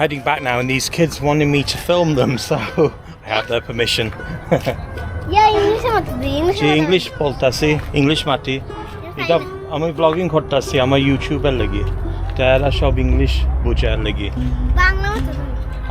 heading back now, and these kids wanted me to film them, so I have their permission. Yeah, English mati. English boltasi, English mati. Ita ami vlogging kortasi amar YouTube er lagi. Tera shob English bujar lagi. Bangla mati.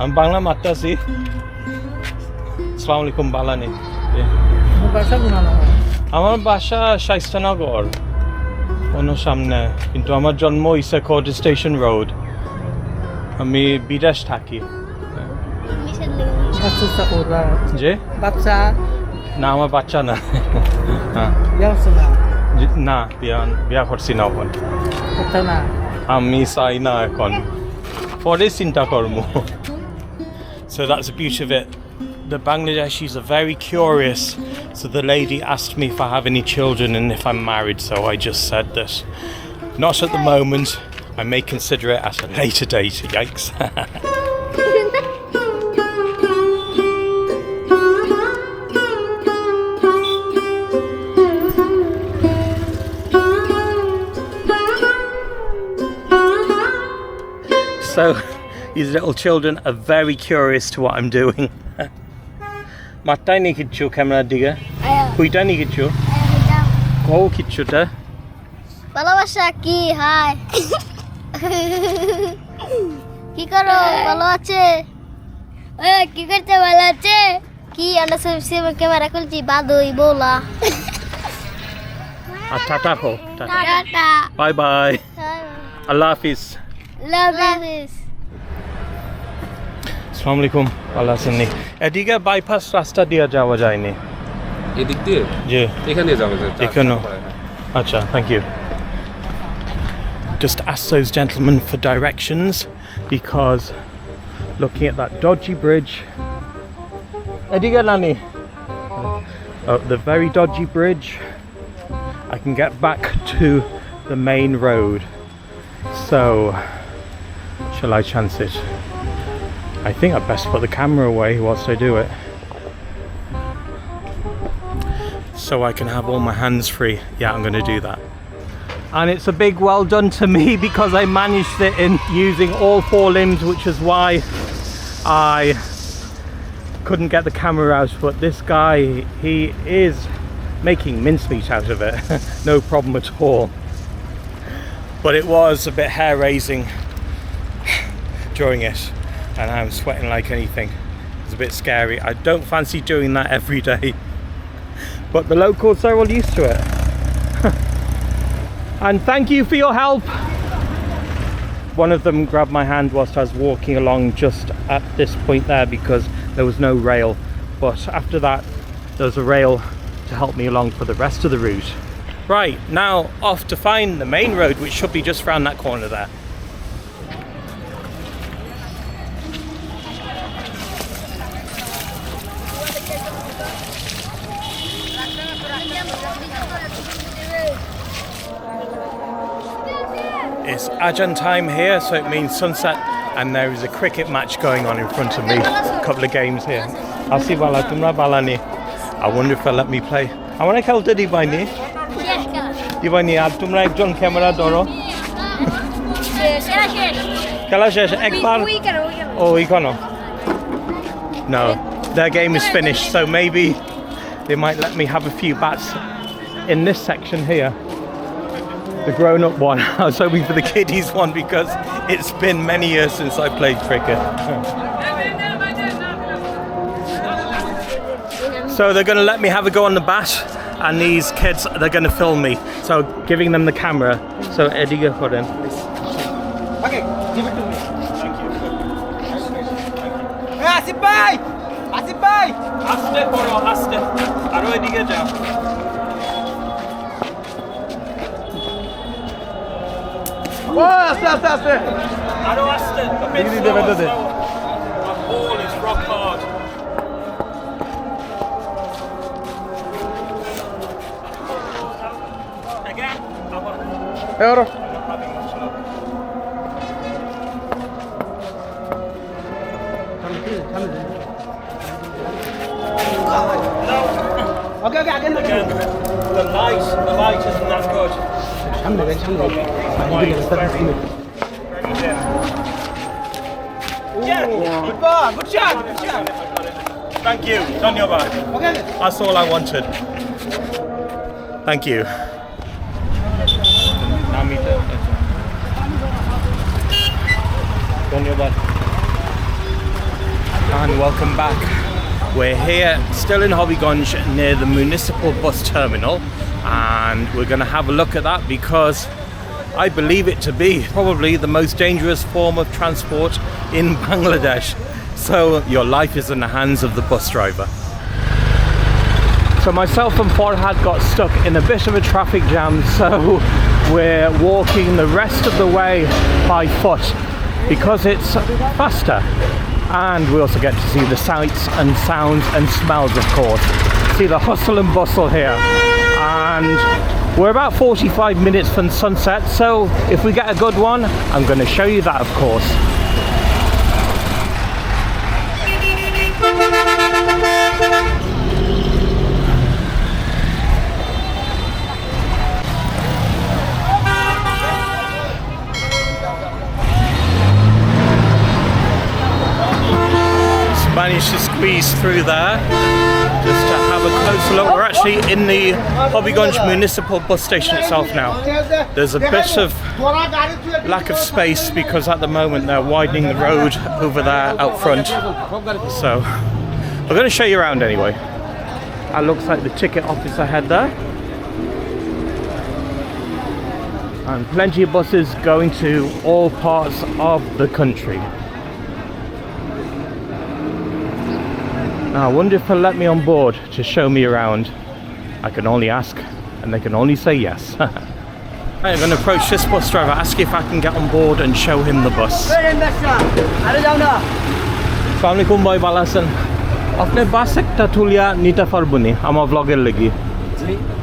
Am Bangla matasi. Assalamu alaikum balani. Basha gunano. আমার বাসা শাইস্তানগর অন্য সামনে, কিন্তু আমার জন্ম ইসাকোট station road. আমি বিদেশ থাকি। যে বাচ্চা না, আমার বাচ্চা না। না, বিয়া করছি না এখন। আমি চাই না এখন, পরে চিন্তা করবো। So that's the beauty of it. The Bangladeshis are very curious, so the lady asked me if I have any children and if I'm married, so I just said that not at the moment. I may consider it at a later date. Yikes. So these little children are very curious to what I'm doing. Matai ni kichu camera diga. Huita ni kichu. Ko kichu ta. ভালোবাসা কি high কি করো ভালো আছে কি করতে ভালো আছে কি আমরা সব ক্যামেরা খুলছি বাদই বলা Tata ho. Tata Bye bye. Allah Hafiz. Love you Assalamu alaikum. Allah sunni. এদিকে বাইপাস রাস্তা দিয়ে যাওয়া যায়নি। এদিক দিয়ে? জি। এখানে যাওয়া যায়। এখানে। আচ্ছা, thank you. Just ask those gentlemen for directions because looking at that dodgy bridge. Ediga Nani. Oh, the very dodgy bridge. I can get back to the main road. So, shall I chance it? I think I'd best put the camera away whilst I do it, so I can have all my hands free. Yeah, I'm going to do that. And it's a big well done to me because I managed it in using all four limbs, which is why I couldn't get the camera out. But this guy, he is making mincemeat out of it. No problem at all. But it was a bit hair-raising during it, and I'm sweating like anything. It's a bit scary. I don't fancy doing that every day, but the locals are all used to it. And thank you for your help. One of them grabbed my hand whilst I was walking along just at this point there because there was no rail, but after that there was a rail to help me along for the rest of the route. Right, now off to find the main road, which should be just round that corner there. It's Ajan time here, so it means sunset, and there is a cricket match going on in front of me. A couple of games here. Asi bala tumra balani. I wonder if they'll let me play. I want to খেলতে দিবাইনি? দিবাইনি আর তোমরা একজন camera ধরো। খেলা শেষ একবার। ও এখনো। No, their game is finished, so maybe they might let me have a few bats in this section here. The grown-up one. I was hoping for the kiddies one because it's been many years since I played cricket. So they're going to let me have a go on the bat, and these kids, they're going to film me. So giving them the camera. So Edgar for them. Okay, give it to me. Thank you. Hey, Asif bhai! Asif bhai! Aste koro, aste. Aro এদিকে যাও। Oh, aste. Aro aste. A bit slower, slower. My ball is rock hard. Again, Hey, oro. I'm not having much luck. No. Okay, again. The light isn't that good. Very dim. Good ball. Good shot. Good shot. Thank you. Dhanyabad. Okay. That's all I wanted. Thank you. Dhanyabad. And welcome back. We're here still in Habiganj near the Municipal bus terminal, and we're going to have a look at that because I believe it to be probably the most dangerous form of transport in Bangladesh. So your life is in the hands of the bus driver. So myself and Farhad got stuck in a bit of a traffic jam, so we're walking the rest of the way by foot because it's faster. And we also get to see the sights and sounds and smells, of course. See the hustle and bustle here. And we're about 45 minutes from sunset, so if we get a good one, I'm going to show you that, of course. Managed to squeeze through there just to have a closer look. We're actually in the Habiganj Municipal bus station itself now. There's a bit of lack of space because at the moment they're widening the road over there out front. So I'm going to show you around anyway. That looks like the ticket office ahead there. And plenty of buses going to all parts of the country. Now, I wonder if they'll let me on board to show me around. I can only ask, and they can only say yes. I'm going to approach this bus driver, ask if I can get on board and show him the bus. Assalamualaikum bhai balasan. Apne bus ekta tulia nita farbuni amar vlogger lagi.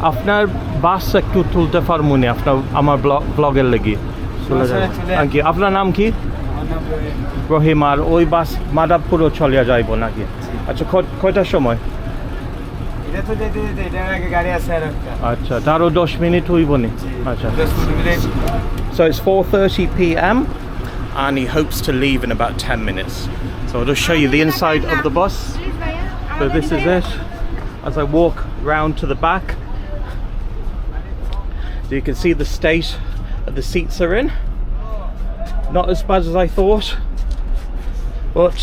Apnar bus ektu tulte farmuni apnar amar vlogger lagi. Thank you. Apnar naam ki? Rohim ar oi bus Madhapuro cholia jaibo naki? আচ্ছা কয়টার সময়? এটা তো এটার আগে গাড়ি আছে আর একটা। আচ্ছা তারও 10 মিনিট হইবনি। আচ্ছা 10 minute. So it's 4:30 p.m. and he hopes to leave in about 10 minutes. So I'll just show you the inside of the bus. So this is it. As I walk round to the back, so you can see the state that the seats are in. Not as bad as I thought, but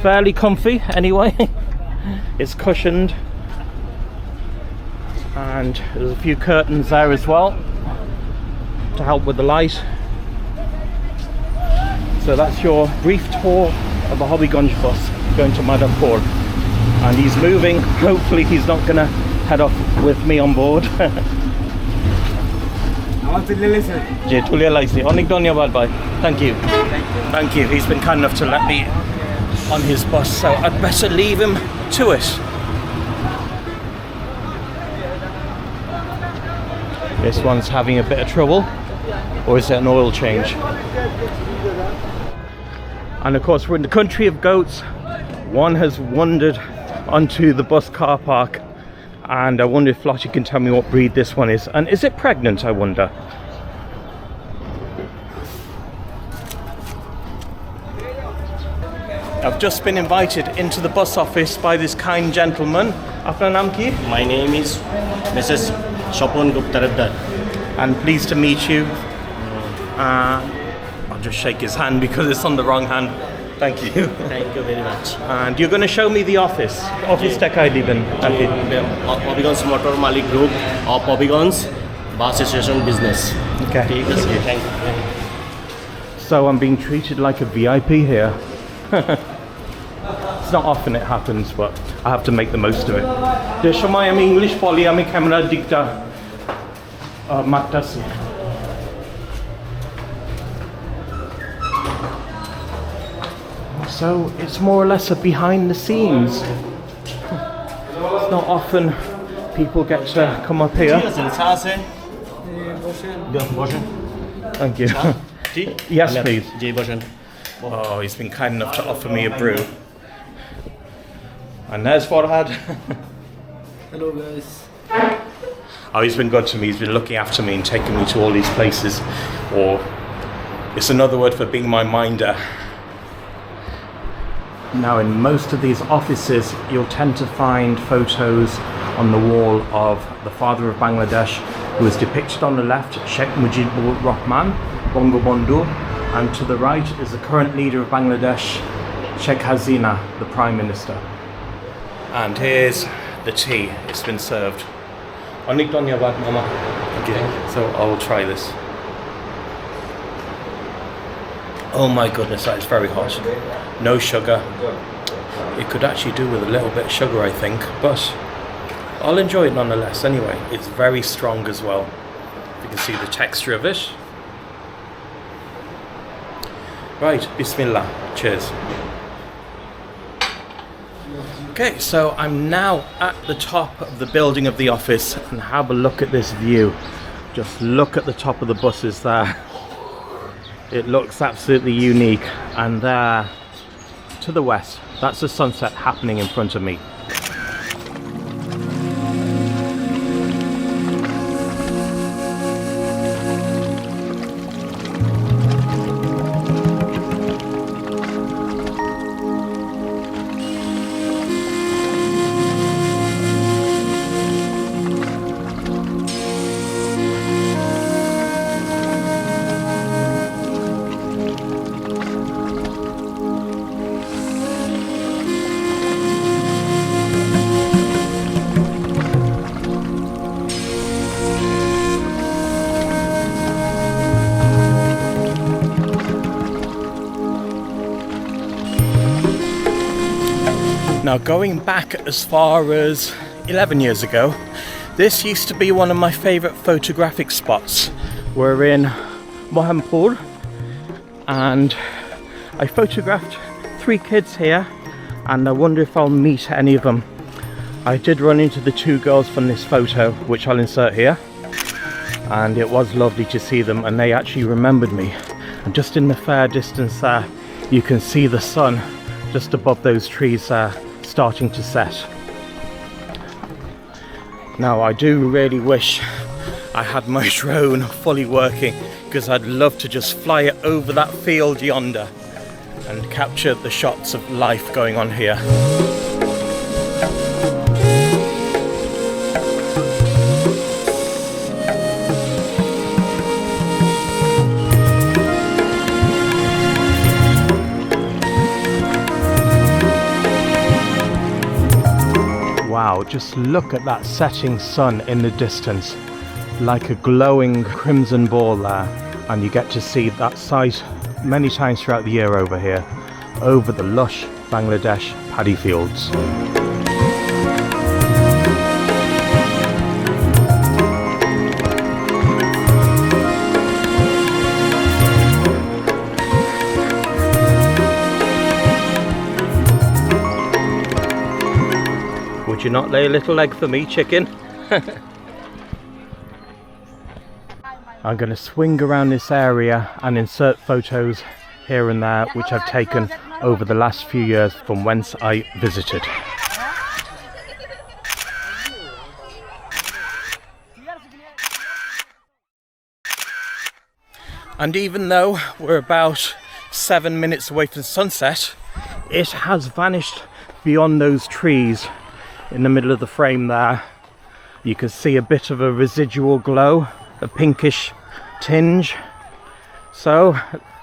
fairly comfy anyway. It's cushioned and there's a few curtains there as well to help with the light. So that's your brief tour of a Habiganj bus going to Madhapur, and he's moving. Hopefully he's not gonna head off with me on board. Thank you. Thank you. He's been kind enough to let me on his bus, so I'd better leave him to it. This one's having a bit of trouble, or is it an oil change? And of course we're in the country of goats. One has wandered onto the bus car park, and I wonder if Flossie can tell me what breed this one is, and is it pregnant, I wonder? I've just been invited into the bus office by this kind gentleman. Apnar naam ki? My name is Mrs. Shapon Gupta. And pleased to meet you. I'll just shake his hand because it's on the wrong hand. Thank you. Thank you very much. And you're going to show me the office. Office Tekai Diben. Habiganj Motor Malik Group of Habiganj Bus Station Business. Okay. Thank you. So I'm being treated like a VIP here. It's not often it happens, but I have to make the most of it. The সময় আমি English বলি আমি ক্যামেরার দিকটা মারতাছি। So it's more or less a behind the scenes. It's not often people get to come up here. Thank you. Yes, please. Oh, he's been kind enough to offer me a brew. And there's Farhad. Hello guys. Oh, he's been good to me. He's been looking after me and taking me to all these places. Or it's another word for being my minder. Now in most of these offices you'll tend to find photos on the wall of the father of Bangladesh, who is depicted on the left, Sheikh Mujibur Rahman, Bangabandhu, and to the right is the current leader of Bangladesh, Sheikh Hasina, the Prime Minister. And here's the tea, it's been served. Onik dhanyabad mama. Okay, so I'll try this. Oh my goodness, that is very hot. No sugar. It could actually do with a little bit of sugar, I think, but I'll enjoy it nonetheless. Anyway, it's very strong as well. You can see the texture of it. Right, Bismillah. Cheers. Okay, so I'm now at the top of the building of the office, and have a look at this view. Just look at the top of the buses there. It looks absolutely unique. And there to the west, that's the sunset happening in front of me. Now going back as far as 11 years ago, this used to be one of my favourite photographic spots. We're in Mohampur and I photographed 3 kids here, and I wonder if I'll meet any of them. I did run into the 2 girls from this photo, which I'll insert here, and it was lovely to see them, and they actually remembered me. And just in the fair distance there, you can see the sun just above those trees there, starting to set. Now I do really wish I had my drone fully working, because I'd love to just fly it over that field yonder and capture the shots of life going on here. Wow, just look at that setting sun in the distance, like a glowing crimson ball there, and you get to see that sight many times throughout the year over here, over the lush Bangladesh paddy fields. Would you not lay a little egg for me, chicken? I'm going to swing around this area and insert photos here and there which I've taken over the last few years from whence I visited. And even though we're about 7 minutes away from sunset, it has vanished beyond those trees in the middle of the frame there. You can see a bit of a residual glow, a pinkish tinge. So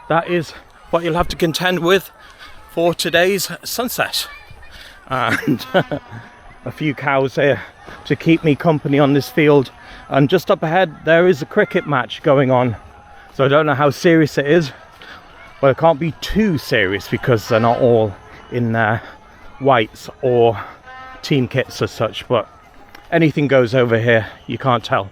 that is what you'll have to contend with for today's sunset. And a few cows here to keep me company on this field. And just up ahead there is a cricket match going on. So I don't know how serious it is, but it can't be too serious because they're not all in their whites or team kits as such, but anything goes over here, you can't tell.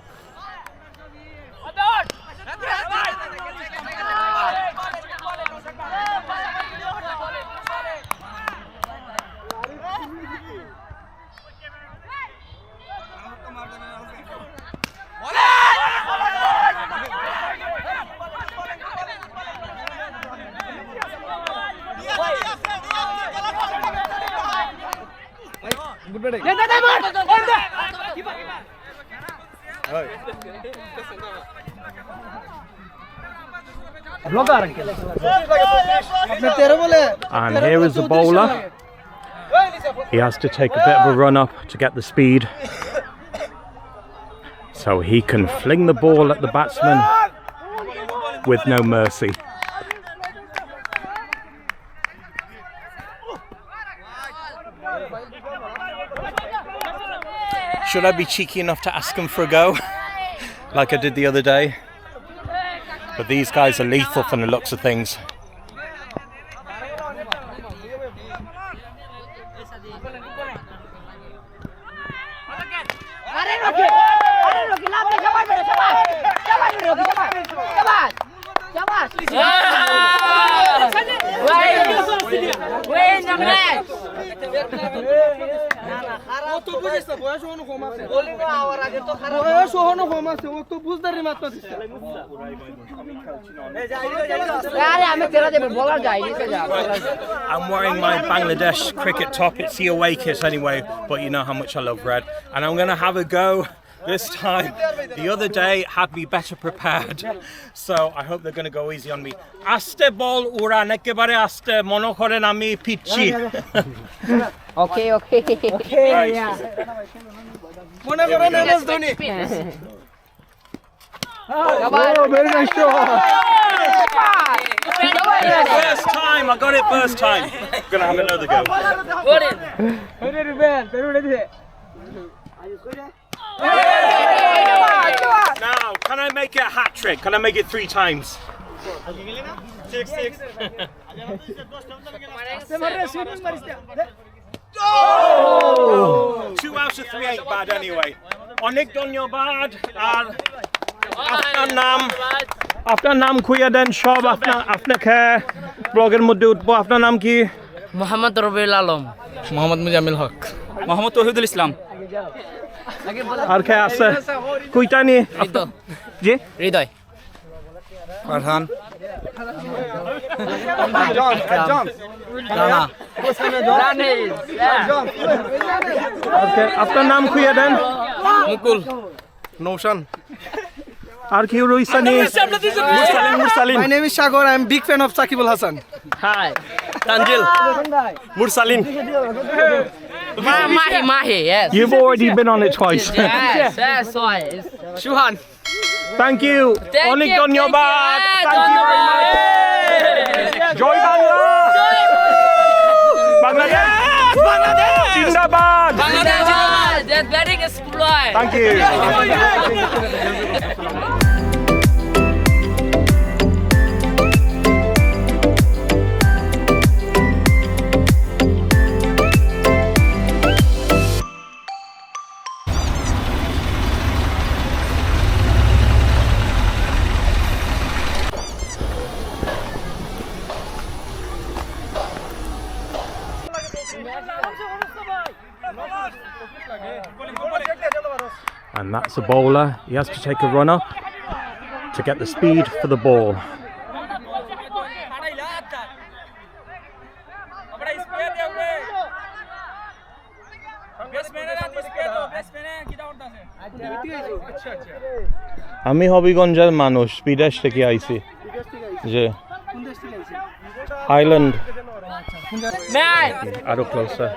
And here is the bowler. He has to take a bit of a run up to get the speed, so he can fling the ball at the batsman with no mercy. Should I be cheeky enough to ask him for a go, like I did the other day? But these guys are lethal from the looks of things. I'm wearing my Bangladesh cricket top. It's the away kit anyway, but you know how much I love red. And I'm going to have a go this time. The other day had me better prepared, so I hope they're going to go easy on me. Aste ball uran ekebare aste mono koren ami pitchi. Okay. Yeah. Oh, very nice shot. First time, I got it first time. I'm gonna have another go. Now, can I make it a hat trick? Can I make it 3 times? 6. Oh! 2 out of 3 ain't bad anyway. Onik donyo bad. After nam kuya den shob after ke blogger mudud bo after nam ki Muhammad Rabiul Alam. Muhammad Mujamil Haq. Muhammad Tawhidul Islam. আর কে আছে কয়টা নি জি হৃদয় Farhan. John. ওকে আপনার নাম কি দেন Mukul. Noshan. আর কি রইছে নি মুরসালিন My name is Shagor. I am big fan of Sakib Al Hasan. Hi. Tanjil. Mursalin. Mahi, yes. You've already been on it twice. Yes, why? Shuhan. Thank you. Onik Donyobad. Thank you very much. Joy Bangla. Bangladesh. Zindabad. That batting is fly. Thank you. And that's a bowler. He has to take a run up to get the speed for the ball. আমি হবিগঞ্জের মানুষ বিদেশ থেকে আইছি যে island আরো closure